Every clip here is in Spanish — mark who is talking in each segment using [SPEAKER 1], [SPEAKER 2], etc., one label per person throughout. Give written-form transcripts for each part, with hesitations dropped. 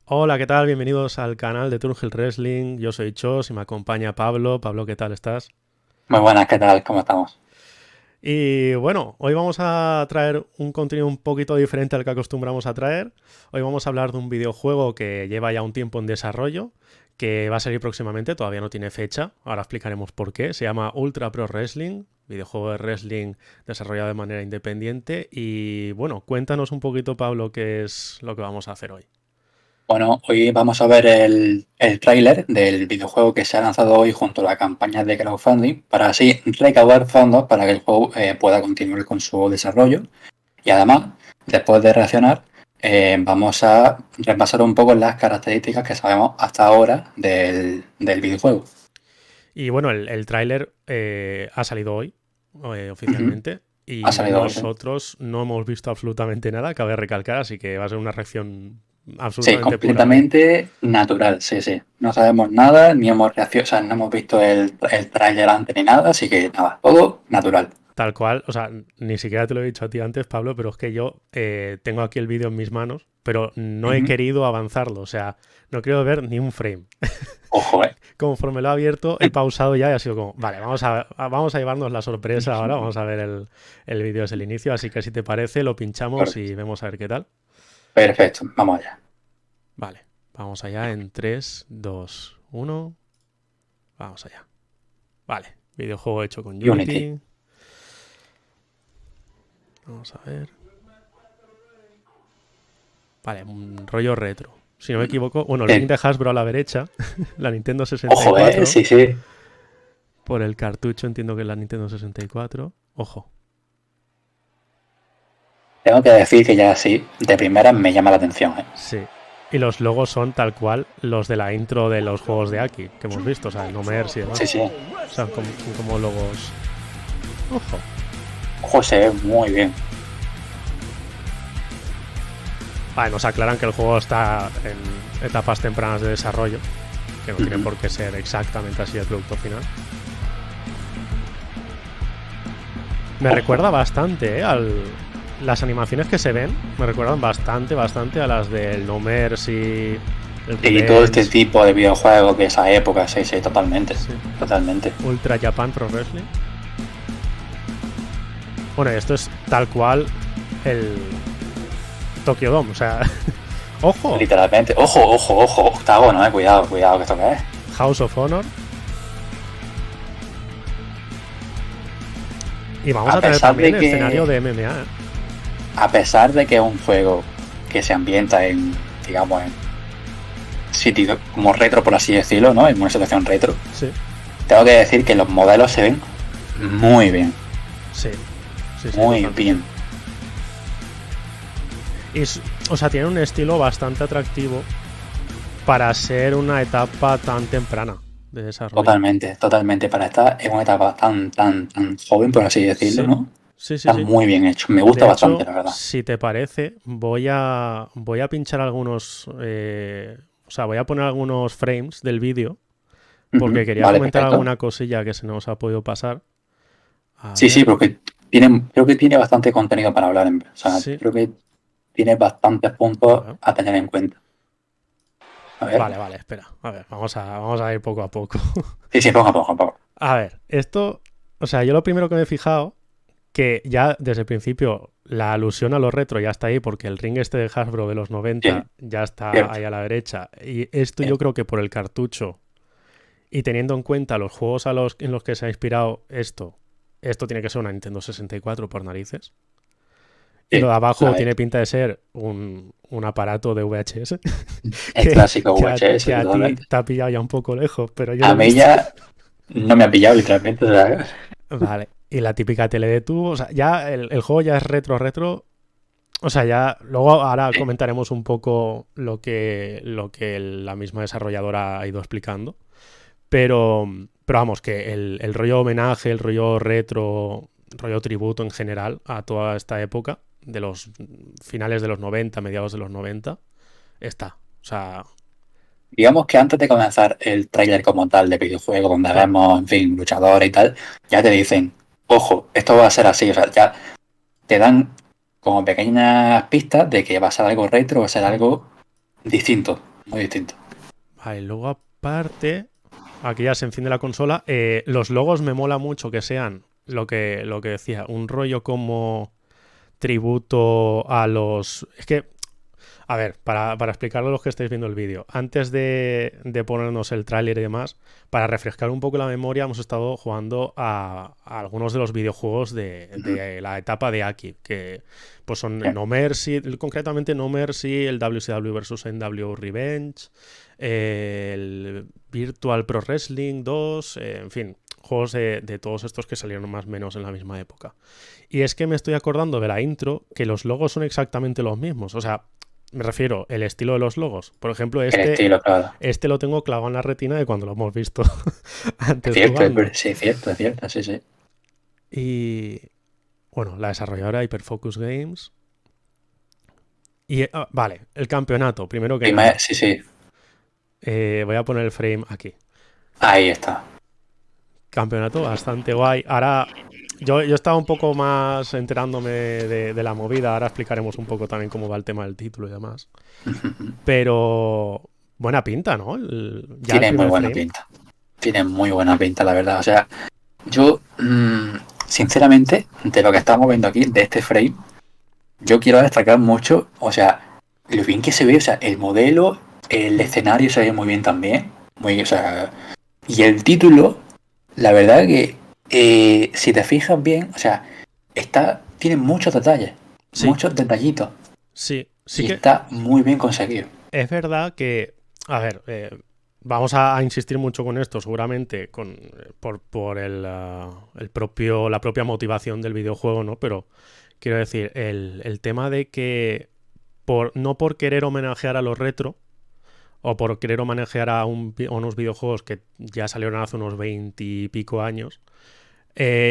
[SPEAKER 1] Hola, ¿qué tal? Bienvenidos al canal de Turgil Wrestling. Yo soy Chos y me acompaña Pablo. Pablo, ¿qué tal estás?
[SPEAKER 2] Muy buenas, ¿qué tal? ¿Cómo estamos?
[SPEAKER 1] Y bueno, hoy vamos a traer un contenido un poquito diferente al que acostumbramos a traer. Hoy vamos a hablar de un videojuego que lleva ya un tiempo en desarrollo, que va a salir próximamente, todavía no tiene fecha. Ahora explicaremos por qué. Se llama Ultra Pro Wrestling, videojuego de wrestling desarrollado de manera independiente. Y bueno, cuéntanos un poquito, Pablo, qué es lo que vamos a hacer hoy.
[SPEAKER 2] Bueno, hoy vamos a ver el tráiler del videojuego que se ha lanzado hoy junto a la campaña de crowdfunding para así recaudar fondos para que el juego pueda continuar con su desarrollo. Y además, después de reaccionar, vamos a repasar un poco las características que sabemos hasta ahora del videojuego.
[SPEAKER 1] Y bueno, el tráiler ha salido hoy,
[SPEAKER 2] Ujú.
[SPEAKER 1] oficialmente,
[SPEAKER 2] Ha
[SPEAKER 1] y
[SPEAKER 2] salido hoy, sí.
[SPEAKER 1] nosotros no hemos visto absolutamente nada, cabe recalcar, así que va a ser una reacción
[SPEAKER 2] Sí,
[SPEAKER 1] absolutamente pura.
[SPEAKER 2] completamente natural, sí, sí. No sabemos nada, ni hemos reaccionado, o sea, no hemos visto el tráiler antes ni nada, así que nada, todo natural.
[SPEAKER 1] Tal cual, o sea, ni siquiera te lo he dicho a ti antes, Pablo, pero es que yo tengo aquí el vídeo en mis manos, pero no he
[SPEAKER 2] Ujú.
[SPEAKER 1] querido avanzarlo, o sea, no quiero ver ni un frame.
[SPEAKER 2] Ojo,
[SPEAKER 1] Conforme lo he abierto, he pausado ya y ha sido como, vale, vamos a llevarnos la sorpresa ahora, vamos a ver el vídeo desde el inicio, así que si te parece, lo pinchamos
[SPEAKER 2] Correcto.
[SPEAKER 1] y vemos a ver qué tal.
[SPEAKER 2] Perfecto, vamos allá.
[SPEAKER 1] Vale, vamos allá en 3, 2, 1. Vamos allá. Vale, videojuego hecho con
[SPEAKER 2] Unity.
[SPEAKER 1] Unity. Vamos a ver. Vale, un rollo retro. Si no me equivoco, bueno, link
[SPEAKER 2] Eh,
[SPEAKER 1] de Hasbro a la derecha, la Nintendo
[SPEAKER 2] ojo,
[SPEAKER 1] 64.
[SPEAKER 2] sí, sí.
[SPEAKER 1] Por el cartucho entiendo que es la Nintendo 64. Ojo,
[SPEAKER 2] Tengo que decir que ya sí, de primera me llama la atención, ¿eh?
[SPEAKER 1] sí. Y los logos son tal cual los de la intro de los juegos de Aki que hemos visto, o sea, el No Mercy y demás.
[SPEAKER 2] Sí, sí.
[SPEAKER 1] O sea, son como logos. Ojo.
[SPEAKER 2] Ojo, se ve muy bien.
[SPEAKER 1] Vale, nos aclaran que el juego está en etapas tempranas de desarrollo, que no tiene
[SPEAKER 2] Ujú.
[SPEAKER 1] por qué ser exactamente así el producto final. Me
[SPEAKER 2] Ojo.
[SPEAKER 1] recuerda bastante, las animaciones que se ven, me recuerdan bastante, bastante a las del No Mercy, el
[SPEAKER 2] Y todo este
[SPEAKER 1] Revenge,
[SPEAKER 2] tipo de videojuegos de esa época, sí, sí, totalmente.
[SPEAKER 1] sí.
[SPEAKER 2] Totalmente.
[SPEAKER 1] Ultra Japan Pro Wrestling. Bueno, esto es tal cual el Tokyo Dome, o sea, ojo,
[SPEAKER 2] Literalmente. Ojo, ojo, ojo. Octágono, cuidado, cuidado, que esto qué es.
[SPEAKER 1] House of Honor. Y vamos
[SPEAKER 2] A
[SPEAKER 1] a tener
[SPEAKER 2] pesar
[SPEAKER 1] también
[SPEAKER 2] de
[SPEAKER 1] escenario
[SPEAKER 2] que
[SPEAKER 1] de MMA.
[SPEAKER 2] a pesar de que es un juego que se ambienta en, digamos, en sitio como retro, por así decirlo, ¿no? En una situación retro,
[SPEAKER 1] Sí,
[SPEAKER 2] tengo que decir que los modelos se ven muy bien,
[SPEAKER 1] sí, sí, sí,
[SPEAKER 2] muy
[SPEAKER 1] totalmente.
[SPEAKER 2] bien.
[SPEAKER 1] Y, o sea, tiene un estilo bastante atractivo para ser una etapa tan temprana de desarrollo.
[SPEAKER 2] Totalmente, totalmente. Para estar en una etapa tan joven, por así decirlo,
[SPEAKER 1] Sí,
[SPEAKER 2] ¿no?
[SPEAKER 1] sí, sí,
[SPEAKER 2] Está
[SPEAKER 1] sí.
[SPEAKER 2] muy bien hecho. Me gusta
[SPEAKER 1] De
[SPEAKER 2] bastante,
[SPEAKER 1] hecho,
[SPEAKER 2] la verdad.
[SPEAKER 1] si te parece, voy a pinchar algunos, o sea, voy a poner algunos frames del vídeo porque
[SPEAKER 2] Ujú.
[SPEAKER 1] quería
[SPEAKER 2] Vale,
[SPEAKER 1] comentar
[SPEAKER 2] perfecto.
[SPEAKER 1] alguna cosilla que se nos ha podido pasar. A
[SPEAKER 2] Sí, sí,
[SPEAKER 1] ver,
[SPEAKER 2] porque creo que tiene bastante contenido para hablar. O sea,
[SPEAKER 1] sí,
[SPEAKER 2] creo que tiene bastantes
[SPEAKER 1] a
[SPEAKER 2] puntos
[SPEAKER 1] ver.
[SPEAKER 2] a tener en cuenta. A ver.
[SPEAKER 1] Vale, vale, espera. A ver, vamos a ir poco a poco.
[SPEAKER 2] Sí, sí, ponga, ponga, ponga.
[SPEAKER 1] A ver, esto, o sea, yo lo primero que me he fijado, que ya desde el principio la alusión a lo retro ya está ahí, porque el ring este de Hasbro de los
[SPEAKER 2] Sí,
[SPEAKER 1] 90 ya está
[SPEAKER 2] cierto.
[SPEAKER 1] ahí a la derecha. Y esto yo
[SPEAKER 2] Cierto.
[SPEAKER 1] creo que por el cartucho y teniendo en cuenta los juegos en los que se ha inspirado esto tiene que ser una Nintendo 64 por narices. Y lo
[SPEAKER 2] Sí,
[SPEAKER 1] de
[SPEAKER 2] la
[SPEAKER 1] abajo
[SPEAKER 2] de,
[SPEAKER 1] tiene pinta de ser un aparato de VHS
[SPEAKER 2] el clásico VHS,
[SPEAKER 1] que a ti
[SPEAKER 2] totalmente.
[SPEAKER 1] te ha pillado ya un poco lejos, pero yo lo
[SPEAKER 2] A
[SPEAKER 1] he
[SPEAKER 2] mí
[SPEAKER 1] visto.
[SPEAKER 2] ya no me ha pillado literalmente, ¿sabes?
[SPEAKER 1] Vale. Y la típica tele de tubo. O sea, ya el juego ya es retro, retro. O sea, ya luego ahora
[SPEAKER 2] Sí.
[SPEAKER 1] comentaremos un poco lo que la misma desarrolladora ha ido explicando. Pero vamos, que el rollo homenaje, el rollo retro, rollo tributo en general a toda esta época, de los finales de los 90 mediados de los 90 está. O sea,
[SPEAKER 2] Digamos que antes de comenzar el tráiler como tal de videojuego, donde
[SPEAKER 1] claro.
[SPEAKER 2] vemos, en fin, luchadores y tal, ya te dicen, ojo, esto va a ser así, o sea, ya te dan como pequeñas pistas de que va a ser algo retro, va a ser algo distinto. muy distinto.
[SPEAKER 1] Vale, luego aparte, aquí ya se enciende la consola. Los logos me mola mucho que sean lo que decía, un rollo como tributo a los... Es que, a ver, para explicarlo a los que estáis viendo el vídeo, antes de ponernos el tráiler y demás, para refrescar un poco la memoria, hemos estado jugando a algunos de los videojuegos de la etapa de Aki, que pues son
[SPEAKER 2] Sí.
[SPEAKER 1] No Mercy, concretamente No Mercy, el WCW vs NW Revenge, el Virtual Pro Wrestling 2, en fin, juegos de todos estos que salieron más o menos en la misma época. Y es que me estoy acordando de la intro que los logos son exactamente los mismos. O sea, me refiero el estilo de los logos. Por ejemplo,
[SPEAKER 2] El estilo, claro.
[SPEAKER 1] este lo tengo clavado en la retina de cuando lo hemos visto
[SPEAKER 2] Es
[SPEAKER 1] antes
[SPEAKER 2] cierto,
[SPEAKER 1] jugando.
[SPEAKER 2] sí, es cierto, sí, sí.
[SPEAKER 1] Y bueno, la desarrolladora Hyperfocus Games. Y vale, el campeonato, primero que nada.
[SPEAKER 2] Sí, sí.
[SPEAKER 1] Voy a poner el frame aquí.
[SPEAKER 2] Ahí está.
[SPEAKER 1] Campeonato bastante guay. Ahora, yo estaba un poco más enterándome de la movida. Ahora explicaremos un poco también cómo va el tema del título y demás. Pero buena pinta, ¿no? Ya el
[SPEAKER 2] Tiene muy
[SPEAKER 1] primer
[SPEAKER 2] buena
[SPEAKER 1] frame.
[SPEAKER 2] pinta. Tiene muy buena pinta, la verdad. O sea, yo, sinceramente, de lo que estamos viendo aquí, de este frame, yo quiero destacar mucho, o sea, lo bien que se ve, o sea, el modelo, el escenario se ve muy bien también. Muy, o sea, y el título, la verdad que, si te fijas bien, o sea, tiene muchos detalles,
[SPEAKER 1] Sí,
[SPEAKER 2] muchos detallitos,
[SPEAKER 1] sí
[SPEAKER 2] y
[SPEAKER 1] que
[SPEAKER 2] está muy bien conseguido.
[SPEAKER 1] es verdad que, a ver, vamos a insistir mucho con esto, seguramente, por la propia motivación del videojuego, ¿no? Pero quiero decir, el tema de que no por querer homenajear a los retro o por querer homenajear a unos videojuegos que ya salieron hace unos 20 y pico años,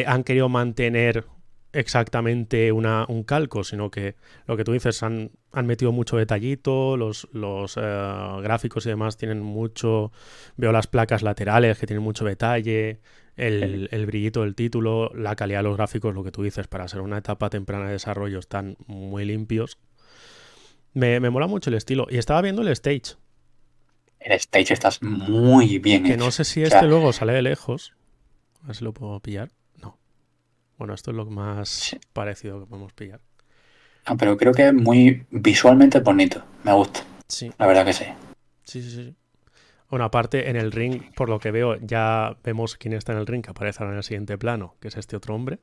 [SPEAKER 1] han querido mantener exactamente un calco, sino que lo que tú dices, han metido mucho detallito, los gráficos y demás tienen mucho, veo las placas laterales que tienen mucho detalle, el brillito del título, la calidad de los gráficos, lo que tú dices, para ser una etapa temprana de desarrollo están muy limpios. Me mola mucho el estilo. Y estaba viendo el stage,
[SPEAKER 2] El stage está muy bien
[SPEAKER 1] que no
[SPEAKER 2] hecho.
[SPEAKER 1] sé si
[SPEAKER 2] O
[SPEAKER 1] este
[SPEAKER 2] sea,
[SPEAKER 1] luego sale de lejos. A ver si lo puedo pillar. No. Bueno, esto es lo más
[SPEAKER 2] sí.
[SPEAKER 1] parecido que podemos pillar.
[SPEAKER 2] Ah, pero creo que es muy visualmente bonito. Me gusta.
[SPEAKER 1] Sí,
[SPEAKER 2] La verdad que sí.
[SPEAKER 1] sí, sí, sí. Bueno, aparte en el ring, por lo que veo, ya vemos quién está en el ring, que aparece ahora en el siguiente plano, que es este otro hombre.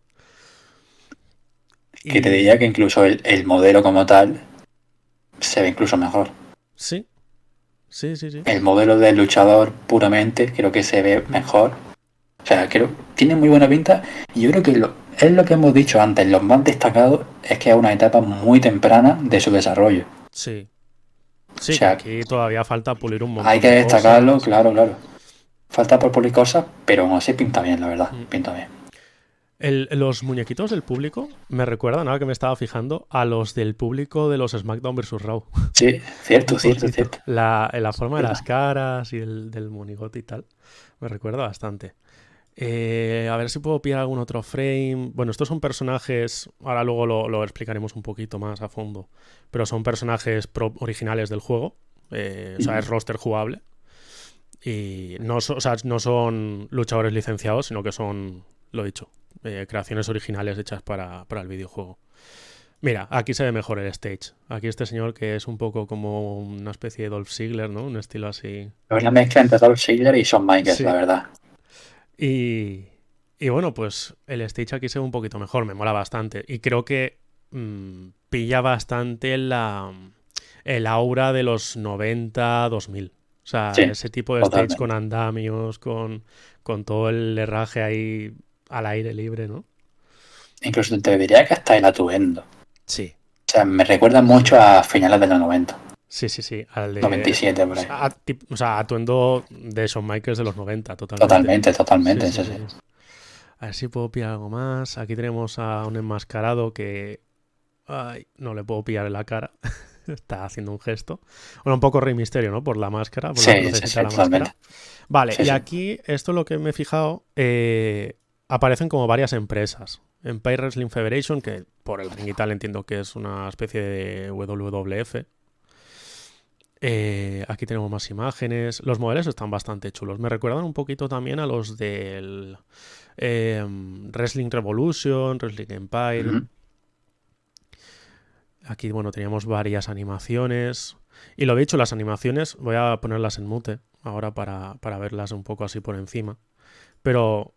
[SPEAKER 2] Que te diría
[SPEAKER 1] Y
[SPEAKER 2] que incluso el modelo como tal se ve incluso mejor.
[SPEAKER 1] sí, sí, sí, sí.
[SPEAKER 2] El modelo del luchador puramente creo que se ve mejor. O sea, creo tiene muy buena pinta. Y yo creo que es lo que hemos dicho antes. Lo más destacado es que es una etapa muy temprana de su desarrollo.
[SPEAKER 1] Sí,
[SPEAKER 2] O
[SPEAKER 1] sí, que
[SPEAKER 2] sea,
[SPEAKER 1] aquí todavía falta pulir un
[SPEAKER 2] hay
[SPEAKER 1] montón
[SPEAKER 2] que
[SPEAKER 1] de
[SPEAKER 2] destacarlo,
[SPEAKER 1] cosas.
[SPEAKER 2] claro, claro. Falta por pulir cosas, pero aún así pinta bien, la verdad.
[SPEAKER 1] Mm.
[SPEAKER 2] Pinta bien.
[SPEAKER 1] Los muñequitos del público me recuerdan, ahora que me estaba fijando, a los del público de los SmackDown vs. Raw.
[SPEAKER 2] Sí,
[SPEAKER 1] Un
[SPEAKER 2] cierto, cierto,
[SPEAKER 1] poquito.
[SPEAKER 2] cierto.
[SPEAKER 1] La forma de
[SPEAKER 2] ¿Verdad?
[SPEAKER 1] las caras y del monigote y tal. Me recuerda bastante. A ver si puedo pillar algún otro frame. Bueno, estos son personajes. Ahora luego lo explicaremos un poquito más a fondo. Pero son personajes originales del juego. O sea, es roster jugable. Y no, o sea, no son luchadores licenciados, sino que son, lo dicho, creaciones originales hechas para el videojuego. Mira, aquí se ve mejor el stage. Aquí este señor que es un poco como una especie de Dolph Ziggler, ¿no? Un estilo así.
[SPEAKER 2] Es una mezcla entre Dolph Ziggler y Shawn Michaels, la
[SPEAKER 1] Sí.
[SPEAKER 2] verdad.
[SPEAKER 1] Y, y bueno, pues el stage aquí se ve un poquito mejor, me mola bastante. Y creo que pilla bastante el aura de los 90-2000. O sea,
[SPEAKER 2] Sí,
[SPEAKER 1] ese tipo de stage con
[SPEAKER 2] totalmente.
[SPEAKER 1] andamios, con todo el herraje ahí al aire libre, ¿no?
[SPEAKER 2] Incluso te diría que hasta el atuendo. O
[SPEAKER 1] Sí,
[SPEAKER 2] sea, me recuerda
[SPEAKER 1] sí,
[SPEAKER 2] mucho a finales de los 90.
[SPEAKER 1] sí, sí, sí. Al de.
[SPEAKER 2] 97 por ahí.
[SPEAKER 1] O sea, atuendo de Shawn Michaels de los 90, totalmente.
[SPEAKER 2] Totalmente,
[SPEAKER 1] Sí,
[SPEAKER 2] totalmente,
[SPEAKER 1] sí,
[SPEAKER 2] sí,
[SPEAKER 1] sí,
[SPEAKER 2] sí.
[SPEAKER 1] sí. A ver si puedo pillar algo más. Aquí tenemos a un enmascarado que... Ay, no le puedo pillar en la cara. Está haciendo un gesto. Bueno, un poco Rey Misterio, ¿no? Por la máscara, por la
[SPEAKER 2] Sí, sí,
[SPEAKER 1] crucecita de
[SPEAKER 2] sí,
[SPEAKER 1] la máscara.
[SPEAKER 2] totalmente.
[SPEAKER 1] Vale,
[SPEAKER 2] Sí,
[SPEAKER 1] y
[SPEAKER 2] sí.
[SPEAKER 1] aquí, esto es lo que me he fijado, aparecen como varias empresas. Empire Wrestling Federation, que por el ring y tal entiendo que es una especie de WWF. Aquí tenemos más imágenes. Los modelos están bastante chulos. Me recuerdan un poquito también a los del Wrestling Revolution, Wrestling Empire.
[SPEAKER 2] Ujú.
[SPEAKER 1] Aquí, bueno, teníamos varias animaciones. Y lo dicho, las animaciones, voy a ponerlas en mute ahora para verlas un poco así por encima. Pero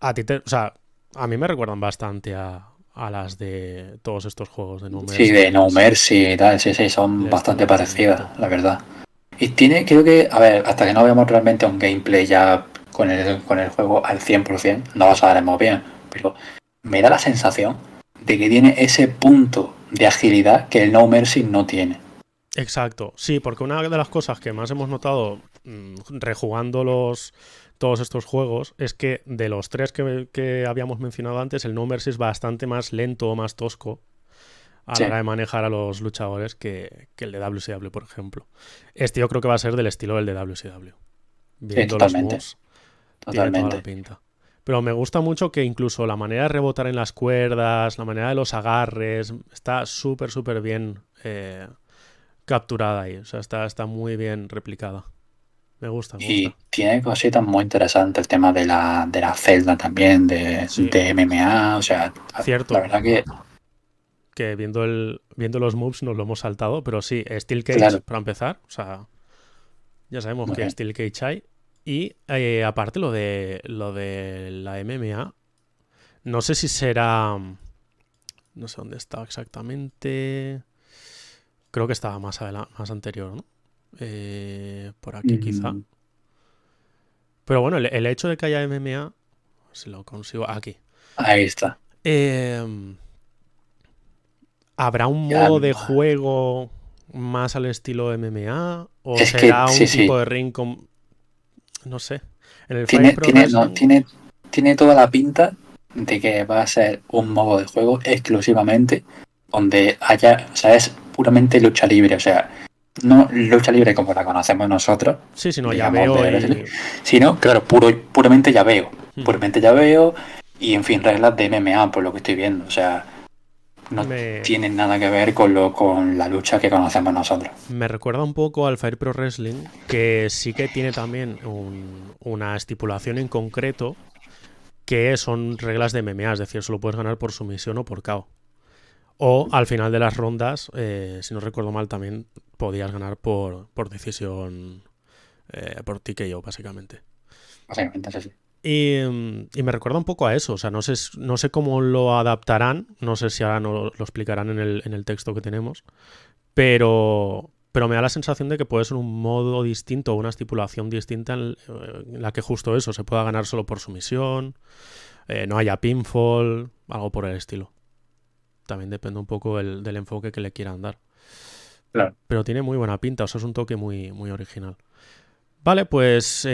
[SPEAKER 1] o sea, a mí me recuerdan bastante a las de todos estos juegos de No
[SPEAKER 2] Sí,
[SPEAKER 1] Mercy
[SPEAKER 2] de
[SPEAKER 1] y
[SPEAKER 2] No Mercy y tal, sí, sí, son
[SPEAKER 1] el
[SPEAKER 2] bastante
[SPEAKER 1] estilo de movimiento.
[SPEAKER 2] parecidas, la verdad. Y tiene, creo que, a ver, hasta que no veamos realmente un gameplay ya con el juego al 100%, no lo sabremos bien, pero me da la sensación de que tiene ese punto de agilidad que el No Mercy no tiene.
[SPEAKER 1] Exacto, sí, porque una de las cosas que más hemos notado rejugando todos estos juegos es que de los tres que habíamos mencionado antes, el No Mercy es bastante más lento o más tosco a la
[SPEAKER 2] Sí,
[SPEAKER 1] hora de manejar a los luchadores que el de WCW, por ejemplo. Este yo creo que va a ser del estilo del de WCW.
[SPEAKER 2] sí,
[SPEAKER 1] Viendo los
[SPEAKER 2] totalmente,
[SPEAKER 1] moves, tiene toda la
[SPEAKER 2] totalmente.
[SPEAKER 1] pinta. Pero me gusta mucho que incluso la manera de rebotar en las cuerdas, la manera de los agarres, está súper, súper bien capturada ahí. O sea, está muy bien replicada. Me gusta, me
[SPEAKER 2] Y
[SPEAKER 1] gusta.
[SPEAKER 2] tiene cositas muy interesantes el tema de la celda también,
[SPEAKER 1] Sí,
[SPEAKER 2] de MMA, o sea, la
[SPEAKER 1] cierto
[SPEAKER 2] verdad que,
[SPEAKER 1] que viendo los moves nos lo hemos saltado, pero sí, Steel Cage
[SPEAKER 2] claro,
[SPEAKER 1] para empezar. O sea, ya sabemos
[SPEAKER 2] muy
[SPEAKER 1] que
[SPEAKER 2] bien.
[SPEAKER 1] Steel Cage hay. Y aparte lo de la MMA, no sé si será. No sé dónde estaba exactamente. Creo que estaba más anterior, ¿no? Por aquí quizá.
[SPEAKER 2] Mm,
[SPEAKER 1] Pero bueno, el hecho de que haya MMA, si lo consigo aquí.
[SPEAKER 2] ahí está.
[SPEAKER 1] Eh, ¿Habrá un
[SPEAKER 2] Ya,
[SPEAKER 1] modo de juego más al estilo MMA? ¿O
[SPEAKER 2] es que
[SPEAKER 1] será
[SPEAKER 2] sí,
[SPEAKER 1] un tipo
[SPEAKER 2] sí.
[SPEAKER 1] de ring con... No sé. En el Fire
[SPEAKER 2] Tiene,
[SPEAKER 1] Pro
[SPEAKER 2] tiene, no,
[SPEAKER 1] Wrestling...
[SPEAKER 2] tiene, tiene toda la pinta de que va a ser un modo de juego exclusivamente donde haya, o sea, es puramente lucha libre, o sea, no lucha libre como la conocemos nosotros,
[SPEAKER 1] Sí, sí, no, ya
[SPEAKER 2] digamos,
[SPEAKER 1] veo
[SPEAKER 2] de wrestling,
[SPEAKER 1] y...
[SPEAKER 2] sino, claro, puramente llaveo,
[SPEAKER 1] Ujú.
[SPEAKER 2] puramente llaveo y, en fin, reglas de MMA, por lo que estoy viendo, o sea, no
[SPEAKER 1] Me,
[SPEAKER 2] tienen nada que ver con la lucha que conocemos nosotros.
[SPEAKER 1] me recuerda un poco al Fire Pro Wrestling, que sí que tiene también una estipulación en concreto que son reglas de MMA, es decir, solo puedes ganar por sumisión o por KO. O al final de las rondas, si no recuerdo mal, también podías ganar por decisión, por TKO, básicamente.
[SPEAKER 2] Básicamente es así.
[SPEAKER 1] Y me recuerda un poco a eso, o sea, no sé cómo lo adaptarán, no sé si ahora no lo explicarán en el texto que tenemos, pero me da la sensación de que puede ser un modo distinto o una estipulación distinta en la que justo eso, se pueda ganar solo por sumisión, no haya pinfall, algo por el estilo. También depende un poco del enfoque que le quieran dar.
[SPEAKER 2] Claro.
[SPEAKER 1] Pero tiene muy buena pinta, o sea, es un toque muy, muy original. Vale, pues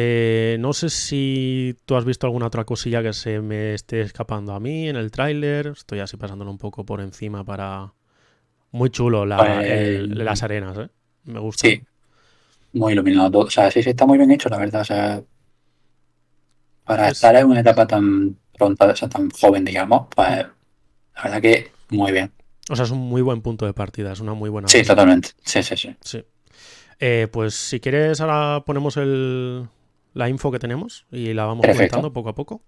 [SPEAKER 1] no sé si tú has visto alguna otra cosilla que se me esté escapando a mí en el tráiler. Estoy así pasándolo un poco por encima para... Muy chulo
[SPEAKER 2] Pues,
[SPEAKER 1] las arenas, ¿eh? Me
[SPEAKER 2] sí,
[SPEAKER 1] gustan.
[SPEAKER 2] muy iluminado todo. O sea, sí, sí, está muy bien hecho, la verdad. O sea, para
[SPEAKER 1] Es...
[SPEAKER 2] estar en una etapa tan pronta, o sea, tan joven, digamos, pues
[SPEAKER 1] hmm.
[SPEAKER 2] la verdad que muy bien.
[SPEAKER 1] O sea, es un muy buen punto de partida, es una muy buena
[SPEAKER 2] Sí,
[SPEAKER 1] base.
[SPEAKER 2] totalmente. Sí, sí, sí.
[SPEAKER 1] Sí. Pues si quieres, ahora ponemos la info que tenemos y la vamos
[SPEAKER 2] Perfecto.
[SPEAKER 1] comentando poco a poco.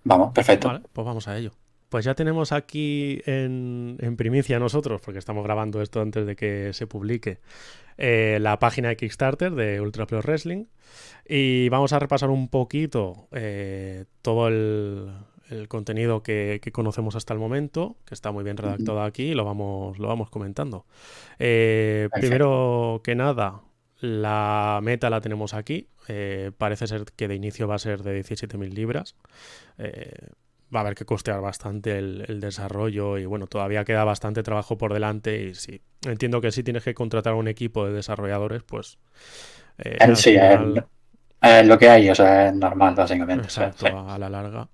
[SPEAKER 2] Vamos, perfecto.
[SPEAKER 1] Vale, pues vamos a ello. Pues ya tenemos aquí en primicia nosotros, porque estamos grabando esto antes de que se publique, la página de Kickstarter de Ultra Pro Wrestling. Y vamos a repasar un poquito todo el contenido que conocemos hasta el momento, que está muy bien
[SPEAKER 2] Ujú.
[SPEAKER 1] redactado aquí, y lo vamos comentando.
[SPEAKER 2] Perfecto.
[SPEAKER 1] Primero que nada, la meta la tenemos aquí. Parece ser que de inicio va a ser de 17.000 libras. Eh, Va a haber que costear bastante el desarrollo y bueno, todavía queda bastante trabajo por delante y sí, entiendo que si tienes que contratar a un equipo de desarrolladores, pues al
[SPEAKER 2] Sí,
[SPEAKER 1] final,
[SPEAKER 2] es lo que hay, o sea, es normal, básicamente. O sea, sí.
[SPEAKER 1] exacto, a la larga.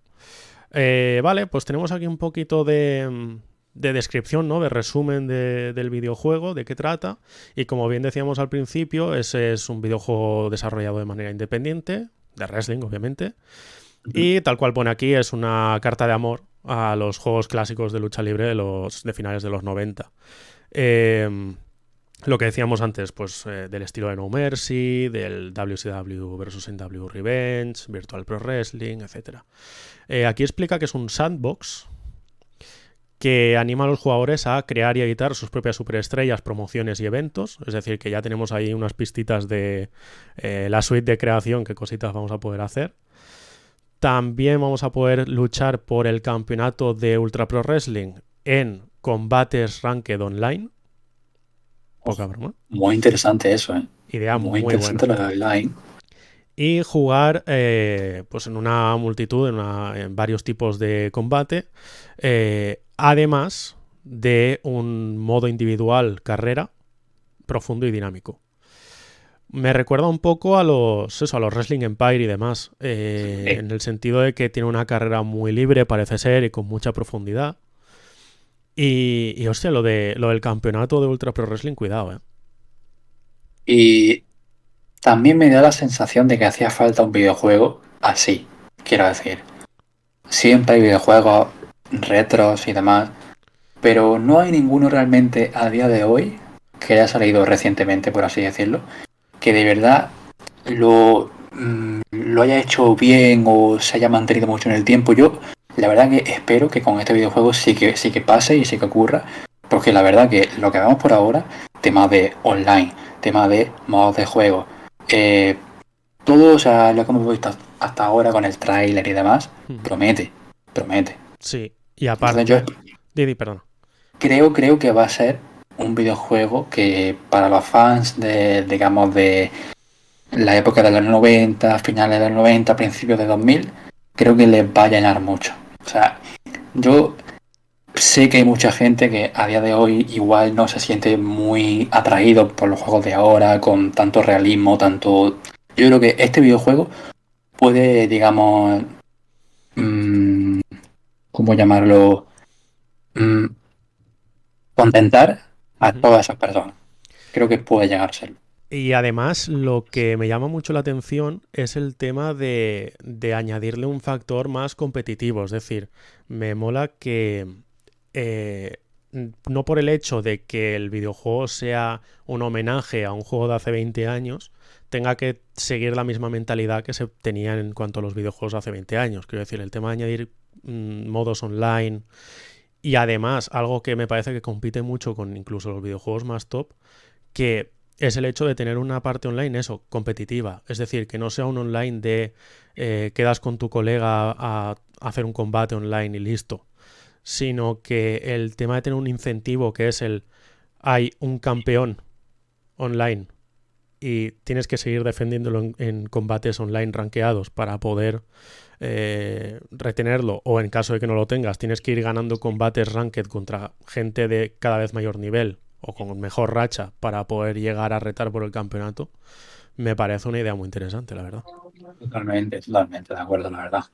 [SPEAKER 1] Vale, pues tenemos aquí un poquito de descripción, ¿no? De resumen del videojuego, de qué trata. Y como bien decíamos al principio, ese es un videojuego desarrollado de manera independiente, de wrestling, obviamente.
[SPEAKER 2] Ujú.
[SPEAKER 1] Y tal cual pone aquí, es una carta de amor a los juegos clásicos de lucha libre de finales de los 90. Eh, lo que decíamos antes, pues del estilo de No Mercy, del WCW versus NW Revenge, Virtual Pro Wrestling, etcétera. Aquí explica que es un sandbox que anima a los jugadores a crear y editar sus propias superestrellas, promociones y eventos. Es decir, que ya tenemos ahí unas pistitas de la suite de creación, qué cositas vamos a poder hacer. También vamos a poder luchar por el campeonato de Ultra Pro Wrestling en combates ranked online. Poca broma.
[SPEAKER 2] Muy interesante eso, ¿eh?
[SPEAKER 1] Idea
[SPEAKER 2] Muy
[SPEAKER 1] muy
[SPEAKER 2] interesante
[SPEAKER 1] buena.
[SPEAKER 2] lo de online.
[SPEAKER 1] Y jugar pues en una multitud, en varios tipos de combate, además de un modo individual carrera profundo y dinámico. Me recuerda un poco a los Wrestling Empire y demás, en el sentido de que tiene una carrera muy libre, parece ser, y con mucha profundidad. Y hostia, lo del campeonato de Ultra Pro Wrestling, cuidado,
[SPEAKER 2] Y también me da la sensación de que hacía falta un videojuego así, quiero decir. Siempre hay videojuegos retros y demás, pero no hay ninguno realmente a día de hoy que haya salido recientemente, por así decirlo, que de verdad lo haya hecho bien o se haya mantenido mucho en el tiempo. Yo, la verdad que espero que con este videojuego sí que pase y sí que ocurra, porque la verdad que lo que vemos por ahora, temas de online, temas de modos de juego, todo, o sea, lo que hemos visto hasta ahora con el tráiler y demás, promete.
[SPEAKER 1] Sí, y
[SPEAKER 2] Entonces yo
[SPEAKER 1] aparte... Didi, perdona.
[SPEAKER 2] creo que va a ser un videojuego que para los fans digamos, de la época de los 90, finales de los 90, principios de 2000, creo que les va a llenar mucho. O sea, yo sé que hay mucha gente que a día de hoy igual no se siente muy atraído por los juegos de ahora, con tanto realismo, tanto... Yo creo que este videojuego puede, digamos, ¿cómo llamarlo? Mm, contentar a todas esas personas. Creo que puede llegar a serlo.
[SPEAKER 1] Y además lo que me llama mucho la atención es el tema de añadirle un factor más competitivo. Es decir, me mola que no por el hecho de que el videojuego sea un homenaje a un juego de hace 20 años, tenga que seguir la misma mentalidad que se tenía en cuanto a los videojuegos de hace 20 años. Quiero decir, el tema de añadir modos online y además algo que me parece que compite mucho con incluso los videojuegos más top, que es el hecho de tener una parte online, eso, competitiva. Es decir, que no sea un online de quedas con tu colega a hacer un combate online y listo. Sino que el tema de tener un incentivo que es hay un campeón online y tienes que seguir defendiéndolo en combates online rankeados para poder retenerlo, o en caso de que no lo tengas, tienes que ir ganando combates ranked contra gente de cada vez mayor nivel o con mejor racha para poder llegar a retar por el campeonato, me parece una idea muy interesante, la verdad.
[SPEAKER 2] Totalmente de acuerdo, la verdad.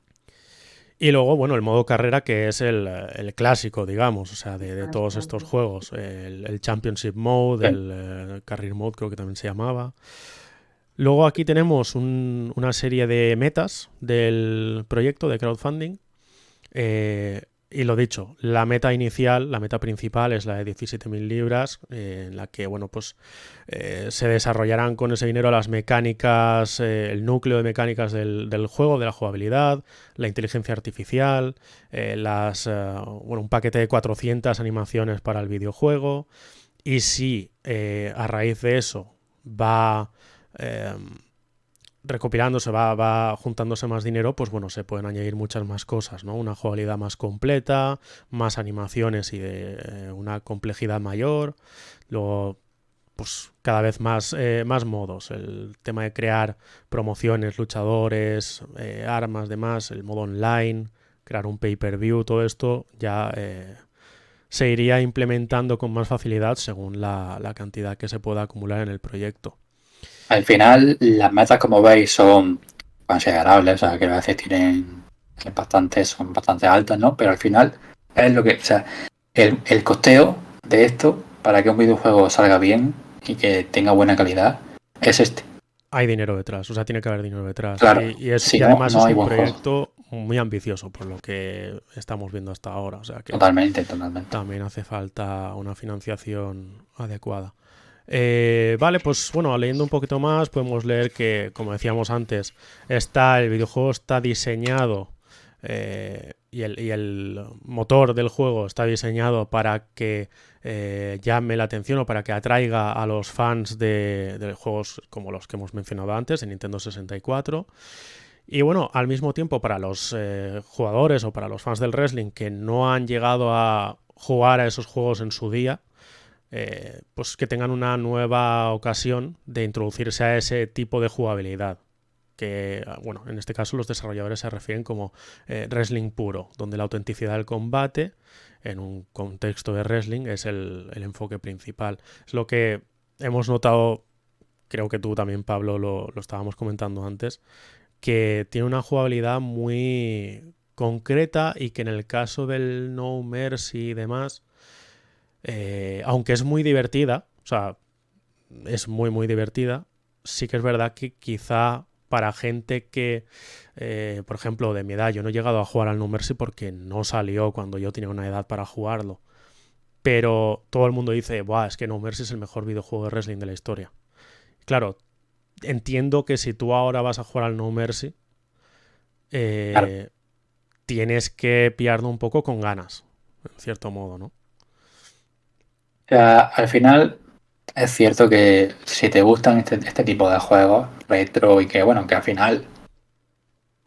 [SPEAKER 1] Y luego, bueno, el modo carrera, que es el clásico, digamos, o sea, de todos estos juegos. El Championship Mode, el Career Mode creo que también se llamaba. Luego aquí tenemos una serie de metas del proyecto de crowdfunding. Y lo dicho, la meta inicial, la meta principal es la de 17.000 libras, en la que, bueno, pues se desarrollarán con ese dinero las mecánicas, el núcleo de mecánicas del juego, de la jugabilidad, la inteligencia artificial, un paquete de 400 animaciones para el videojuego. Y si a raíz de eso va recopilándose, va juntándose más dinero, pues bueno, se pueden añadir muchas más cosas, ¿no? Una jugabilidad más completa, más animaciones y de una complejidad mayor. Luego, pues cada vez más modos. El tema de crear promociones, luchadores, armas, demás, el modo online, crear un pay-per-view, todo esto ya se iría implementando con más facilidad según la cantidad que se pueda acumular en el proyecto.
[SPEAKER 2] Al final, las metas, como veis, son considerables, o sea, quiero decir, son bastante altas, ¿no? Pero al final es lo que, o sea, el costeo de esto para que un videojuego salga bien y que tenga buena calidad es este.
[SPEAKER 1] Hay dinero detrás, o sea, tiene que haber dinero detrás.
[SPEAKER 2] Claro,
[SPEAKER 1] Y
[SPEAKER 2] no,
[SPEAKER 1] además
[SPEAKER 2] no
[SPEAKER 1] es
[SPEAKER 2] hay
[SPEAKER 1] un
[SPEAKER 2] buen juego.
[SPEAKER 1] proyecto muy ambicioso por lo que estamos viendo hasta ahora. O sea que
[SPEAKER 2] Totalmente.
[SPEAKER 1] también hace falta una financiación adecuada. Vale, pues bueno, leyendo un poquito más podemos leer que, como decíamos antes, el videojuego está diseñado y el motor del juego está diseñado para que llame la atención o para que atraiga a los fans de juegos como los que hemos mencionado antes, de Nintendo 64. Y bueno, al mismo tiempo para los jugadores o para los fans del wrestling que no han llegado a jugar a esos juegos en su día, pues que tengan una nueva ocasión de introducirse a ese tipo de jugabilidad. Que, bueno, en este caso los desarrolladores se refieren como wrestling puro, donde la autenticidad del combate en un contexto de wrestling es el enfoque principal. Es lo que hemos notado, creo que tú también, Pablo, lo estábamos comentando antes, que tiene una jugabilidad muy concreta y que en el caso del No Mercy y demás, aunque es muy divertida, o sea, es muy muy divertida, sí que es verdad que quizá para gente que, por ejemplo, de mi edad, yo no he llegado a jugar al No Mercy porque no salió cuando yo tenía una edad para jugarlo, pero todo el mundo dice, buah, es que No Mercy es el mejor videojuego de wrestling de la historia. Claro, entiendo que si tú ahora vas a jugar al No Mercy,
[SPEAKER 2] Claro.
[SPEAKER 1] eh, tienes que pillarlo un poco con ganas, en cierto modo, ¿no?
[SPEAKER 2] O sea, al final es cierto que si te gustan este tipo de juegos retro y que, bueno, que al final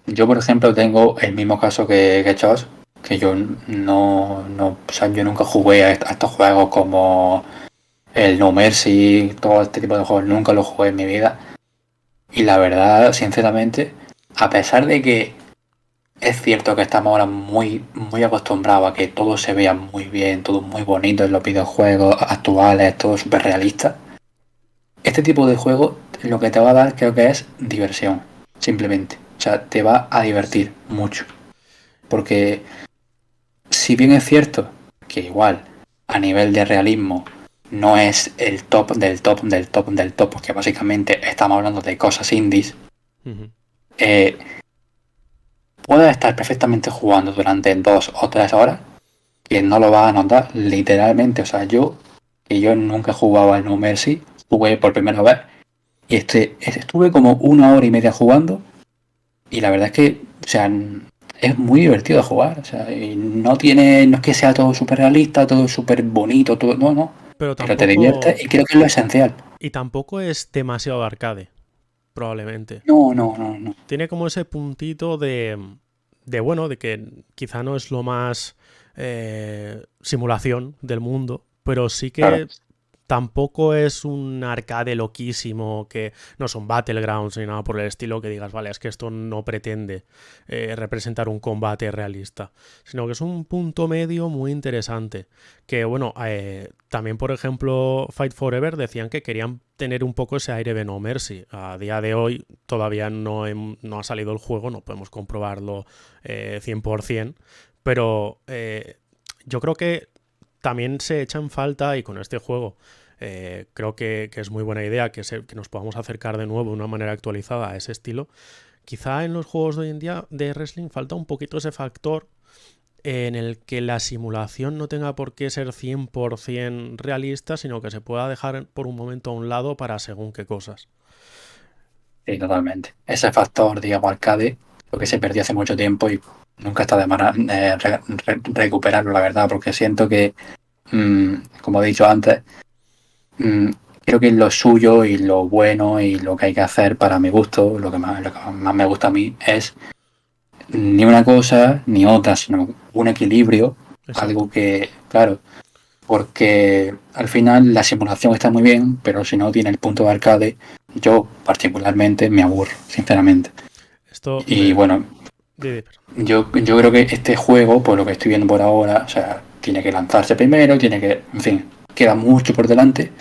[SPEAKER 2] yo, por ejemplo, tengo el mismo caso que Chos, que yo o sea, yo nunca jugué a estos juegos como el No Mercy, todo este tipo de juegos, nunca los jugué en mi vida. Y la verdad, sinceramente, a pesar de que es cierto que estamos ahora muy acostumbrados a que todo se vea muy bien, todo muy bonito en los videojuegos actuales, todo súper realista, este tipo de juego lo que te va a dar creo que es diversión, simplemente. O sea, te va a divertir mucho. Porque si bien es cierto que igual a nivel de realismo no es el top del top del top del top, porque básicamente estamos hablando de cosas indies,
[SPEAKER 1] Uh-huh.
[SPEAKER 2] eh, puedes estar perfectamente jugando durante 2 o 3 horas que no lo vas a notar literalmente. O sea, que yo nunca he jugado al No Mercy, jugué por primera vez y estuve como 1 hora y media jugando y la verdad es que, o sea, es muy divertido de jugar. O sea, y no es que sea todo súper realista, todo súper bonito, todo, no,
[SPEAKER 1] Pero
[SPEAKER 2] pero te diviertes
[SPEAKER 1] tampoco.
[SPEAKER 2] y creo que es lo esencial.
[SPEAKER 1] Y tampoco es demasiado arcade, probablemente.
[SPEAKER 2] No, no, no, no.
[SPEAKER 1] Tiene como ese puntito de bueno, de que quizá no es lo más simulación del mundo, pero sí
[SPEAKER 2] Claro.
[SPEAKER 1] que tampoco es un arcade loquísimo, que no son battlegrounds ni nada por el estilo, que digas, vale, es que esto no pretende representar un combate realista, sino que es un punto medio muy interesante. Que bueno, también por ejemplo Fight Forever decían que querían tener un poco ese aire de No Mercy. A día de hoy todavía no ha salido el juego, no podemos comprobarlo 100%, pero yo creo que también se echa en falta, y con este juego creo que es muy buena idea que nos podamos acercar de nuevo de una manera actualizada a ese estilo. Quizá en los juegos de hoy en día de wrestling falta un poquito ese factor en el que la simulación no tenga por qué ser 100% realista, sino que se pueda dejar por un momento a un lado para según qué cosas.
[SPEAKER 2] Sí, totalmente. Ese factor, digamos, arcade, lo que se perdió hace mucho tiempo y nunca está de más recuperarlo, la verdad, porque siento que, como he dicho antes, mm, creo que lo suyo y lo bueno y lo que hay que hacer para mi gusto, lo que más me gusta a mí es ni una cosa ni otra, sino un equilibrio, algo
[SPEAKER 1] Exacto.
[SPEAKER 2] que, claro, porque al final la simulación está muy bien, pero si no tiene el punto de arcade, yo particularmente me aburro, sinceramente.
[SPEAKER 1] Esto
[SPEAKER 2] Y bueno,
[SPEAKER 1] perdón.
[SPEAKER 2] yo creo que este juego, por lo que estoy viendo por ahora, o sea, tiene que lanzarse primero, en fin, queda mucho por delante,